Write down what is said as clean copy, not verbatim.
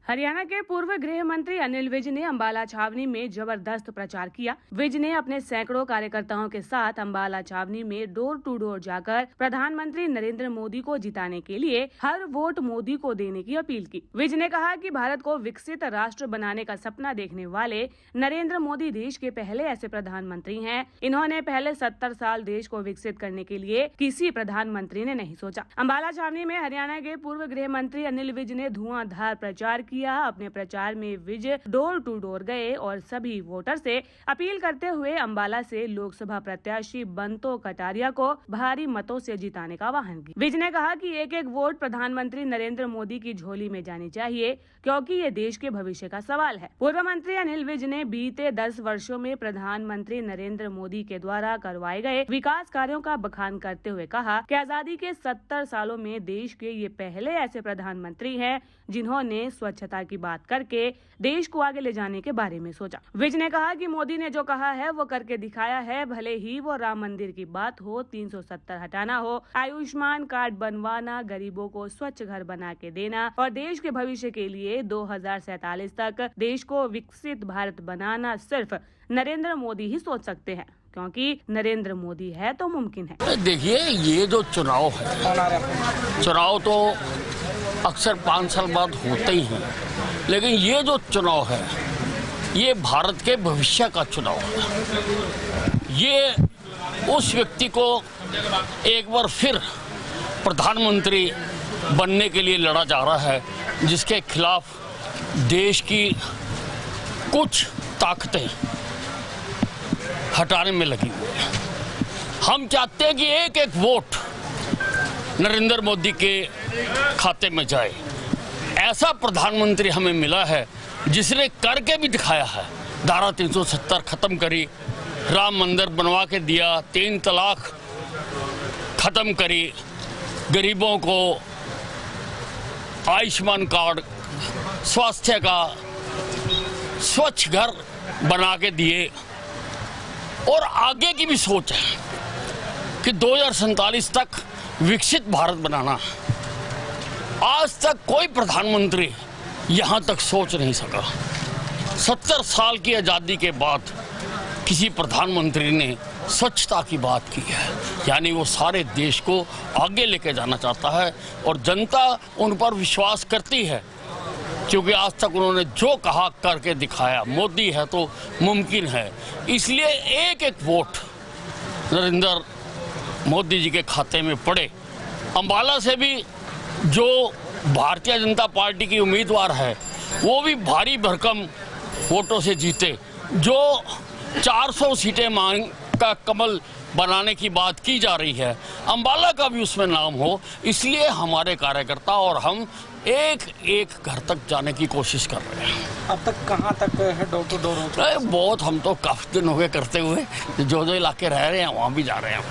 हरियाणा के पूर्व गृह मंत्री अनिल विज ने अंबाला छावनी में जबरदस्त प्रचार किया। विज ने अपने सैकड़ों कार्यकर्ताओं के साथ अंबाला छावनी में डोर टू डोर जाकर प्रधानमंत्री नरेंद्र मोदी को जिताने के लिए हर वोट मोदी को देने की अपील की। विज ने कहा कि भारत को विकसित राष्ट्र बनाने का सपना देखने वाले नरेंद्र मोदी देश के पहले ऐसे प्रधानमंत्री हैं। इन्होंने पहले 70 साल देश को विकसित करने के लिए किसी प्रधानमंत्री ने नहीं सोचा। अंबाला छावनी में हरियाणा के पूर्व गृह मंत्री अनिल विज ने धुआंधार प्रचार किया। अपने प्रचार में विज डोर टू डोर गए और सभी वोटर से अपील करते हुए अंबाला से लोकसभा प्रत्याशी बंतो कटारिया को भारी मतों से जिताने का आह्वान किया। विज ने कहा कि एक एक वोट प्रधानमंत्री नरेंद्र मोदी की झोली में जानी चाहिए, क्योंकि ये देश के भविष्य का सवाल है। पूर्व मंत्री अनिल विज ने बीते 10 वर्षों में प्रधानमंत्री नरेंद्र मोदी के द्वारा करवाए गए विकास कार्यों का बखान करते हुए कहा कि आजादी के 70 सालों में देश के ये पहले ऐसे प्रधानमंत्री हैं जिन्होंने स्वच्छता की बात करके देश को आगे ले जाने के बारे में सोचा। विज ने कहा कि मोदी ने जो कहा है वो करके दिखाया है, भले ही वो राम मंदिर की बात हो, 370 हटाना हो, आयुष्मान कार्ड बनवाना, गरीबों को स्वच्छ घर बना के देना और देश के भविष्य के लिए 2047 तक देश को विकसित भारत बनाना सिर्फ नरेंद्र मोदी ही सोच सकते हैं, क्योंकि नरेंद्र मोदी है तो मुमकिन है। देखिए, ये जो चुनाव है, चुनाव तो अक्सर 5 साल बाद होते ही हैं, लेकिन ये जो चुनाव है ये भारत के भविष्य का चुनाव है। ये उस व्यक्ति को एक बार फिर प्रधानमंत्री बनने के लिए लड़ा जा रहा है जिसके खिलाफ देश की कुछ ताकतें हटाने में लगी हुई है। हम चाहते हैं कि एक एक वोट नरेंद्र मोदी के खाते में जाए। ऐसा प्रधानमंत्री हमें मिला है जिसने करके भी दिखाया है। धारा 370 खत्म करी, राम मंदिर बनवा के दिया, 3 तलाक खत्म करी, गरीबों को आयुष्मान कार्ड, स्वास्थ्य का, स्वच्छ घर बना के दिए और आगे की भी सोच है कि 2047 तक विकसित भारत बनाना। आज तक कोई प्रधानमंत्री यहाँ तक सोच नहीं सका। 70 साल की आज़ादी के बाद किसी प्रधानमंत्री ने स्वच्छता की बात की है, यानी वो सारे देश को आगे लेके जाना चाहता है और जनता उन पर विश्वास करती है, क्योंकि आज तक उन्होंने जो कहा करके दिखाया। मोदी है तो मुमकिन है, इसलिए एक एक वोट नरेंद्र मोदी जी के खाते में पड़े। अंबाला से भी जो भारतीय जनता पार्टी की उम्मीदवार है वो भी भारी भरकम वोटों से जीते। जो 400 सीटें मांग का कमल बनाने की बात की जा रही है, अंबाला का भी उसमें नाम हो, इसलिए हमारे कार्यकर्ता और हम एक एक घर तक जाने की कोशिश कर रहे हैं। अब तक कहाँ तक है डोर टू डोर? बहुत, हम तो काफी दिन हो गए करते हुए। जो इलाके रह रहे हैं वहाँ भी जा रहे हैं।